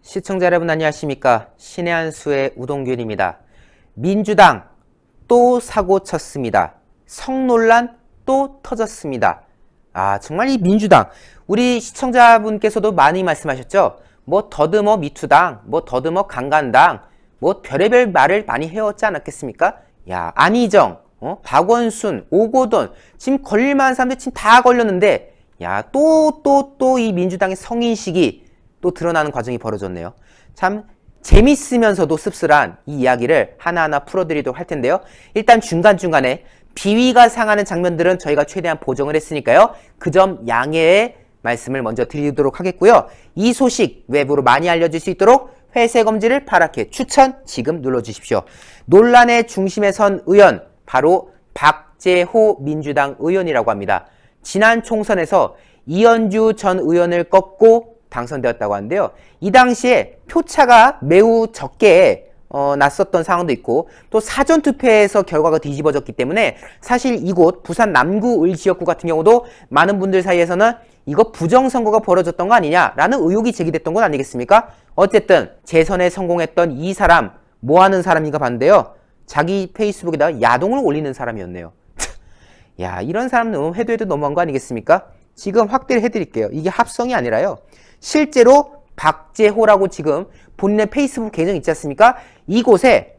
시청자 여러분 안녕하십니까? 신의 한 수의 우동균입니다. 민주당 또 사고 쳤습니다. 성논란 또 터졌습니다. 정말 이 민주당 우리 시청자분께서도 많이 말씀하셨죠? 뭐 더듬어 미투당, 뭐 더듬어 강간당, 뭐 별의별 말을 많이 해왔지 않았겠습니까? 안희정, 박원순, 오고돈 지금 걸릴만한 사람들 지금 다 걸렸는데 또 이 민주당의 성인식이 또 드러나는 과정이 벌어졌네요. 참 재밌으면서도 씁쓸한 이 이야기를 하나하나 풀어드리도록 할 텐데요. 일단 중간중간에 비위가 상하는 장면들은 저희가 최대한 보정을 했으니까요. 그 점 양해의 말씀을 먼저 드리도록 하겠고요. 이 소식 외부로 많이 알려질 수 있도록 회색 검지를 파랗게 추천 지금 눌러주십시오. 논란의 중심에 선 의원 바로 박재호 민주당 의원이라고 합니다. 지난 총선에서 이현주 전 의원을 꺾고 당선되었다고 하는데요. 이 당시에 표차가 매우 적게 났었던 상황도 있고 또 사전투표에서 결과가 뒤집어졌기 때문에 사실 이곳 부산 남구을 지역구 같은 경우도 많은 분들 사이에서는 이거 부정선거가 벌어졌던 거 아니냐라는 의혹이 제기됐던 건 아니겠습니까? 어쨌든 재선에 성공했던 이 사람 뭐하는 사람인가 봤는데요. 자기 페이스북에다가 야동을 올리는 사람이었네요. 이런 사람은 해도 너무한 거 아니겠습니까? 지금 확대를 해드릴게요. 이게 합성이 아니라요. 실제로 박재호라고 지금 본인의 페이스북 계정 있지 않습니까? 이곳에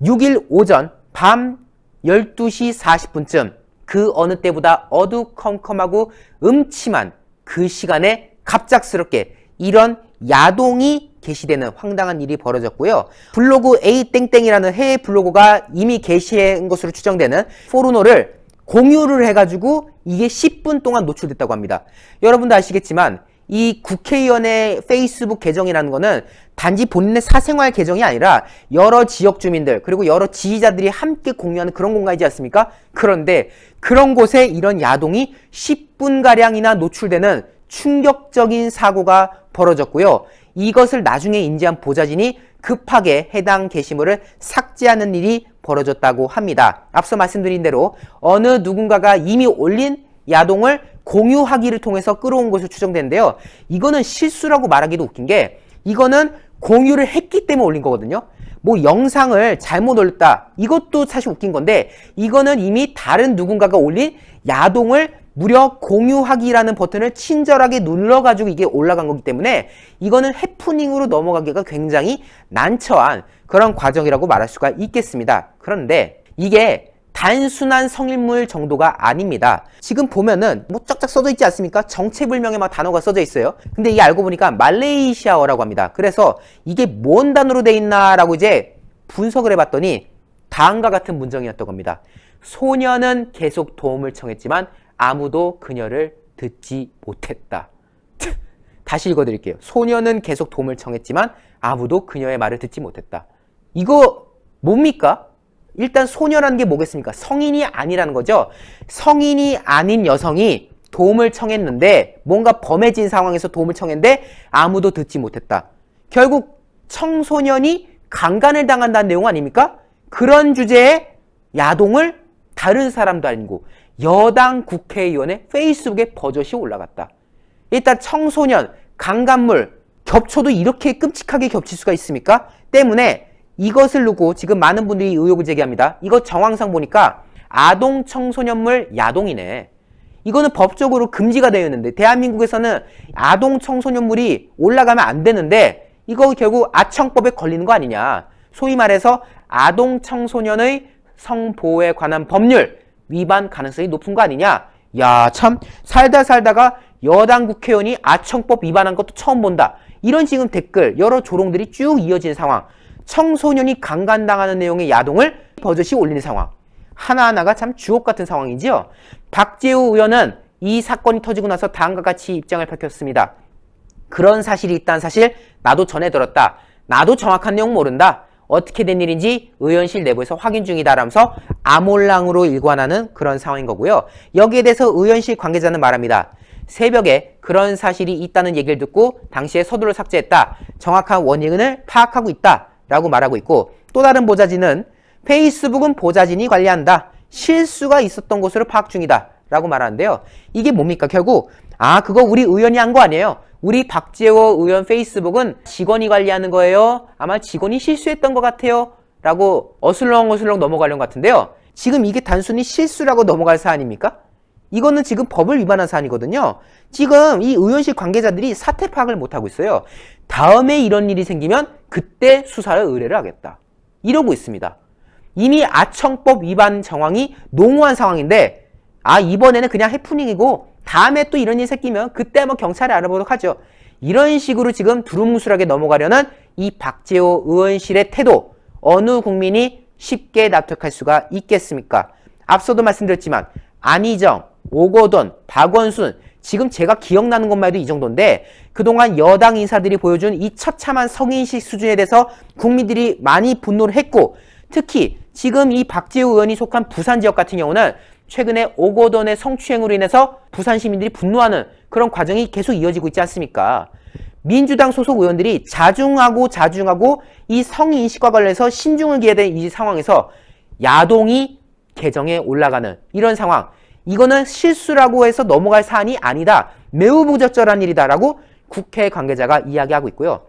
6일 오전 밤 12시 40분쯤 그 어느 때보다 어두컴컴하고 음침한 그 시간에 갑작스럽게 이런 야동이 게시되는 황당한 일이 벌어졌고요. 블로그 A땡땡이라는 해외 블로그가 이미 게시한 것으로 추정되는 포르노를 공유를 해가지고 이게 10분 동안 노출됐다고 합니다. 여러분도 아시겠지만 이 국회의원의 페이스북 계정이라는 거는 단지 본인의 사생활 계정이 아니라 여러 지역 주민들 그리고 여러 지지자들이 함께 공유하는 그런 공간이지 않습니까? 그런데 그런 곳에 이런 야동이 10분가량이나 노출되는 충격적인 사고가 벌어졌고요. 이것을 나중에 인지한 보좌진이 급하게 해당 게시물을 삭제하는 일이 벌어졌다고 합니다. 앞서 말씀드린 대로 어느 누군가가 이미 올린 야동을 공유하기를 통해서 끌어온 것으로 추정되는데요. 이거는 실수라고 말하기도 웃긴 게 이거는 공유를 했기 때문에 올린 거거든요. 뭐 영상을 잘못 올렸다. 이것도 사실 웃긴 건데 이거는 이미 다른 누군가가 올린 야동을 무려 공유하기라는 버튼을 친절하게 눌러가지고 이게 올라간 거기 때문에 이거는 해프닝으로 넘어가기가 굉장히 난처한 그런 과정이라고 말할 수가 있겠습니다. 그런데 이게 단순한 성인물 정도가 아닙니다. 지금 보면은 뭐 쫙쫙 써져 있지 않습니까? 정체불명의 막 단어가 써져 있어요. 근데 이게 알고 보니까 말레이시아어라고 합니다. 그래서 이게 뭔 단어로 돼 있나라고 이제 분석을 해봤더니 다음과 같은 문장이었던 겁니다. 소녀는 계속 도움을 청했지만 아무도 그녀를 듣지 못했다. 다시 읽어드릴게요. 소녀는 계속 도움을 청했지만 아무도 그녀의 말을 듣지 못했다. 이거 뭡니까? 일단 소녀라는 게 뭐겠습니까? 성인이 아니라는 거죠. 성인이 아닌 여성이 도움을 청했는데 뭔가 범해진 상황에서 도움을 청했는데 아무도 듣지 못했다. 결국 청소년이 강간을 당한다는 내용 아닙니까? 그런 주제의 야동을 다른 사람도 아니고 여당 국회의원의 페이스북에 버젓이 올라갔다. 일단 청소년, 강간물 겹쳐도 이렇게 끔찍하게 겹칠 수가 있습니까? 때문에 이것을 두고 지금 많은 분들이 의혹을 제기합니다. 이거 정황상 보니까 아동 청소년물 야동이네. 이거는 법적으로 금지가 되어 있는데 대한민국에서는 아동 청소년물이 올라가면 안 되는데 이거 결국 아청법에 걸리는 거 아니냐. 소위 말해서 아동 청소년의 성보호에 관한 법률 위반 가능성이 높은 거 아니냐. 참 살다가 여당 국회의원이 아청법 위반한 것도 처음 본다. 이런 지금 댓글 여러 조롱들이 쭉 이어진 상황. 청소년이 강간당하는 내용의 야동을 버젓이 올리는 상황. 하나하나가 참 주옥 같은 상황이지요. 박재호 의원은 이 사건이 터지고 나서 다음과 같이 입장을 밝혔습니다. 그런 사실이 있다는 사실 나도 전해 들었다. 나도 정확한 내용 모른다. 어떻게 된 일인지 의원실 내부에서 확인 중이다라면서 아몰랑으로 일관하는 그런 상황인 거고요. 여기에 대해서 의원실 관계자는 말합니다. 새벽에 그런 사실이 있다는 얘기를 듣고 당시에 서두를 삭제했다. 정확한 원인을 파악하고 있다. 라고 말하고 있고 또 다른 보좌진은 페이스북은 보좌진이 관리한다. 실수가 있었던 것으로 파악 중이다. 라고 말하는데요. 이게 뭡니까? 결국 그거 우리 의원이 한 거 아니에요. 우리 박재호 의원 페이스북은 직원이 관리하는 거예요. 아마 직원이 실수했던 것 같아요. 라고 어슬렁어슬렁 넘어가려는 것 같은데요. 지금 이게 단순히 실수라고 넘어갈 사안입니까? 이거는 지금 법을 위반한 사안이거든요. 지금 이 의원실 관계자들이 사태 파악을 못하고 있어요. 다음에 이런 일이 생기면 그때 수사를 의뢰를 하겠다. 이러고 있습니다. 이미 아청법 위반 정황이 농후한 상황인데 이번에는 그냥 해프닝이고 다음에 또 이런 일이 생기면 그때 한번 경찰에 알아보도록 하죠. 이런 식으로 지금 두루뭉술하게 넘어가려는 이 박재호 의원실의 태도, 어느 국민이 쉽게 납득할 수가 있겠습니까? 앞서도 말씀드렸지만 안희정, 오거돈, 박원순, 지금 제가 기억나는 것만 해도 이 정도인데 그동안 여당 인사들이 보여준 이 처참한 성인식 수준에 대해서 국민들이 많이 분노를 했고, 특히 지금 이 박재호 의원이 속한 부산 지역 같은 경우는 최근에 오거돈의 성추행으로 인해서 부산 시민들이 분노하는 그런 과정이 계속 이어지고 있지 않습니까? 민주당 소속 의원들이 자중하고 이 성인식과 관련해서 신중을 기해야 될 이 상황에서 야동이 개정에 올라가는 이런 상황, 이거는 실수라고 해서 넘어갈 사안이 아니다. 매우 부적절한 일이다라고 국회 관계자가 이야기하고 있고요.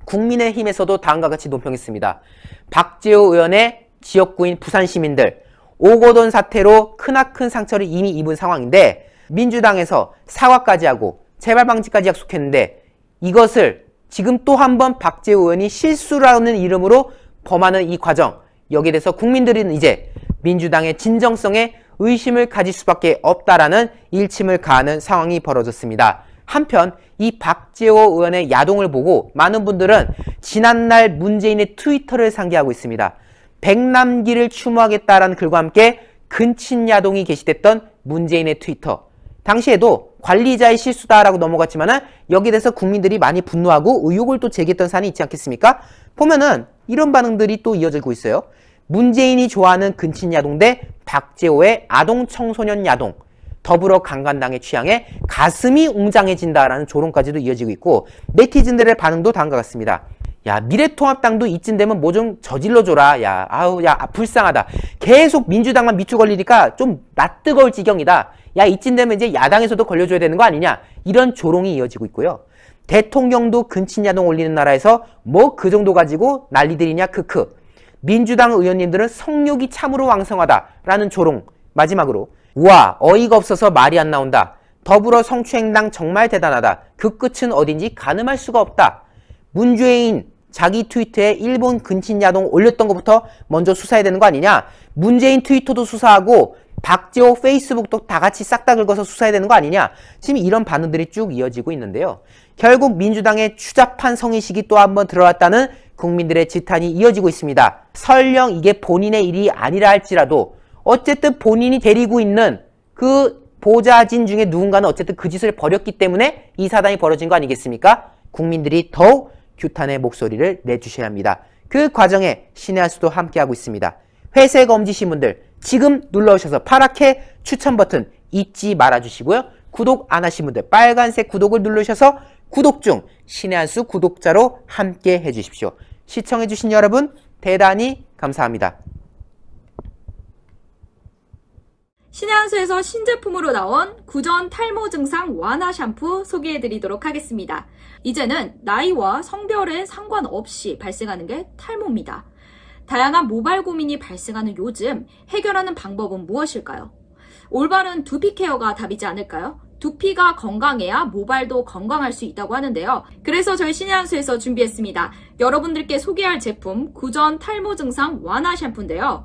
국민의힘에서도 다음과 같이 논평했습니다. 박재호 의원의 지역구인 부산 시민들, 오거돈 사태로 크나큰 상처를 이미 입은 상황인데 민주당에서 사과까지 하고 재발 방지까지 약속했는데 이것을 지금 또 한 번 박재호 의원이 실수라는 이름으로 범하는 이 과정, 여기에 대해서 국민들은 이제 민주당의 진정성에 의심을 가질 수밖에 없다라는 일침을 가하는 상황이 벌어졌습니다. 한편 이 박재호 의원의 야동을 보고 많은 분들은 지난날 문재인의 트위터를 상기하고 있습니다. 백남기를 추모하겠다라는 글과 함께 근친 야동이 게시됐던 문재인의 트위터. 당시에도 관리자의 실수다라고 넘어갔지만은 여기에 대해서 국민들이 많이 분노하고 의혹을 또 제기했던 사안이 있지 않겠습니까? 보면은 이런 반응들이 또 이어지고 있어요. 문재인이 좋아하는 근친 야동 대 박재호의 아동 청소년 야동. 더불어 강간당의 취향에 가슴이 웅장해진다라는 조롱까지도 이어지고 있고 네티즌들의 반응도 다음과 같습니다. 야, 미래통합당도 이쯤 되면 뭐 좀 저질러줘라. 야, 불쌍하다. 계속 민주당만 미투 걸리니까 좀 낯뜨거울 지경이다. 야, 이쯤 되면 이제 야당에서도 걸려줘야 되는 거 아니냐. 이런 조롱이 이어지고 있고요. 대통령도 근친야동 올리는 나라에서 뭐 그 정도 가지고 난리들이냐 크크. 민주당 의원님들은 성욕이 참으로 왕성하다라는 조롱. 마지막으로 우와, 어이가 없어서 말이 안 나온다. 더불어 성추행당 정말 대단하다. 그 끝은 어딘지 가늠할 수가 없다. 문재인 자기 트위터에 일본 근친야동 올렸던 것부터 먼저 수사해야 되는 거 아니냐. 문재인 트위터도 수사하고 박재호 페이스북도 다 같이 싹 다 긁어서 수사해야 되는 거 아니냐. 지금 이런 반응들이 쭉 이어지고 있는데요. 결국 민주당의 추잡한 성인식이 또 한 번 들어왔다는 국민들의 지탄이 이어지고 있습니다. 설령 이게 본인의 일이 아니라 할지라도 어쨌든 본인이 데리고 있는 그 보좌진 중에 누군가는 어쨌든 그 짓을 벌였기 때문에 이 사단이 벌어진 거 아니겠습니까? 국민들이 더욱 규탄의 목소리를 내주셔야 합니다. 그 과정에 신의 한 수도 함께하고 있습니다. 회색 엄지신 분들 지금 눌러오셔서 파랗게 추천 버튼 잊지 말아주시고요. 구독 안 하신 분들 빨간색 구독을 누르셔서 구독 중 신의 한 수 구독자로 함께 해주십시오. 시청해주신 여러분 대단히 감사합니다. 신의 한 수에서 신제품으로 나온 구전 탈모 증상 완화 샴푸 소개해드리도록 하겠습니다. 이제는 나이와 성별에 상관없이 발생하는 게 탈모입니다. 다양한 모발 고민이 발생하는 요즘 해결하는 방법은 무엇일까요? 올바른 두피 케어가 답이지 않을까요? 두피가 건강해야 모발도 건강할 수 있다고 하는데요. 그래서 저희 신의 한 수에서 준비했습니다. 여러분들께 소개할 제품 구전 탈모 증상 완화 샴푸인데요.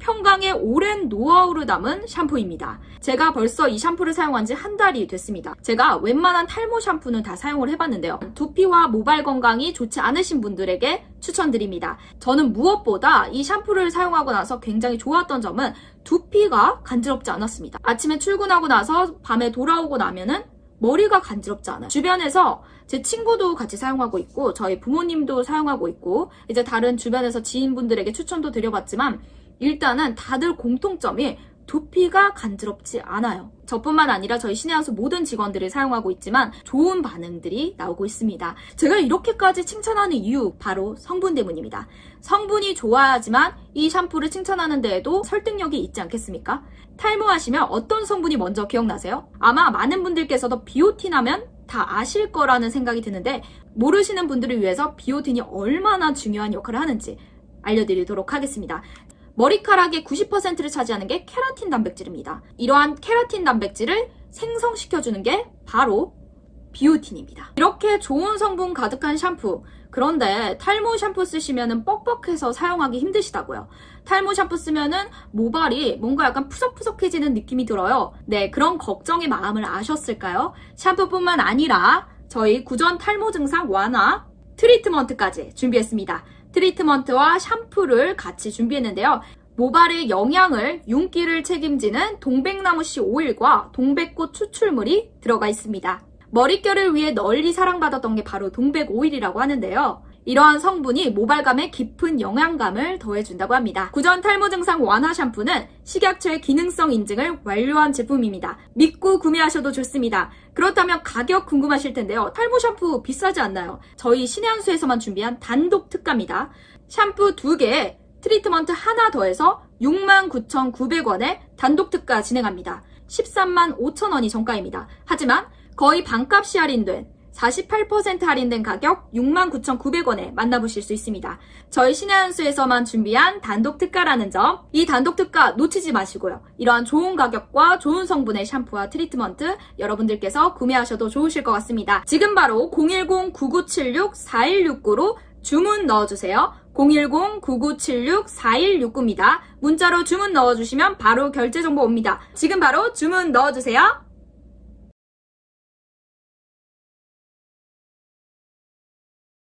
평강의 오랜 노하우를 담은 샴푸입니다. 제가 벌써 이 샴푸를 사용한 지 한 달이 됐습니다. 제가 웬만한 탈모 샴푸는 다 사용을 해봤는데요. 두피와 모발 건강이 좋지 않으신 분들에게 추천드립니다. 저는 무엇보다 이 샴푸를 사용하고 나서 굉장히 좋았던 점은 두피가 간지럽지 않았습니다. 아침에 출근하고 나서 밤에 돌아오고 나면은 머리가 간지럽지 않아요. 주변에서 제 친구도 같이 사용하고 있고 저희 부모님도 사용하고 있고 이제 다른 주변에서 지인분들에게 추천도 드려봤지만 일단은 다들 공통점이 두피가 간지럽지 않아요. 저뿐만 아니라 저희 신의한수 모든 직원들이 사용하고 있지만 좋은 반응들이 나오고 있습니다. 제가 이렇게까지 칭찬하는 이유 바로 성분 때문입니다. 성분이 좋아야지만 이 샴푸를 칭찬하는 데에도 설득력이 있지 않겠습니까? 탈모하시면 어떤 성분이 먼저 기억나세요? 아마 많은 분들께서도 비오틴 하면 다 아실 거라는 생각이 드는데 모르시는 분들을 위해서 비오틴이 얼마나 중요한 역할을 하는지 알려드리도록 하겠습니다. 머리카락의 90%를 차지하는 게 케라틴 단백질입니다. 이러한 케라틴 단백질을 생성시켜주는 게 바로 비오틴입니다. 이렇게 좋은 성분 가득한 샴푸, 그런데 탈모 샴푸 쓰시면 뻑뻑해서 사용하기 힘드시다고요. 탈모 샴푸 쓰면은 모발이 뭔가 약간 푸석푸석해지는 느낌이 들어요. 네, 그런 걱정의 마음을 아셨을까요? 샴푸뿐만 아니라 저희 구전 탈모 증상 완화 트리트먼트까지 준비했습니다. 트리트먼트와 샴푸를 같이 준비했는데요. 모발의 영양을 윤기를 책임지는 동백나무씨 오일과 동백꽃 추출물이 들어가 있습니다. 머릿결을 위해 널리 사랑받았던 게 바로 동백 오일이라고 하는데요. 이러한 성분이 모발감에 깊은 영양감을 더해준다고 합니다. 구전 탈모 증상 완화 샴푸는 식약처의 기능성 인증을 완료한 제품입니다. 믿고 구매하셔도 좋습니다. 그렇다면 가격 궁금하실 텐데요. 탈모 샴푸 비싸지 않나요? 저희 신의한수에서만 준비한 단독 특가입니다. 샴푸 2개에 트리트먼트 하나 더해서 69,900원에 단독 특가 진행합니다. 135,000원이 정가입니다. 하지만 거의 반값이 할인된 48% 할인된 가격 69,900원에 만나보실 수 있습니다. 저희 신의한수에서만 준비한 단독 특가라는 점, 이 단독 특가 놓치지 마시고요. 이러한 좋은 가격과 좋은 성분의 샴푸와 트리트먼트 여러분들께서 구매하셔도 좋으실 것 같습니다. 지금 바로 010-9976-4169로 주문 넣어주세요. 010-9976-4169입니다. 문자로 주문 넣어주시면 바로 결제 정보 옵니다. 지금 바로 주문 넣어주세요.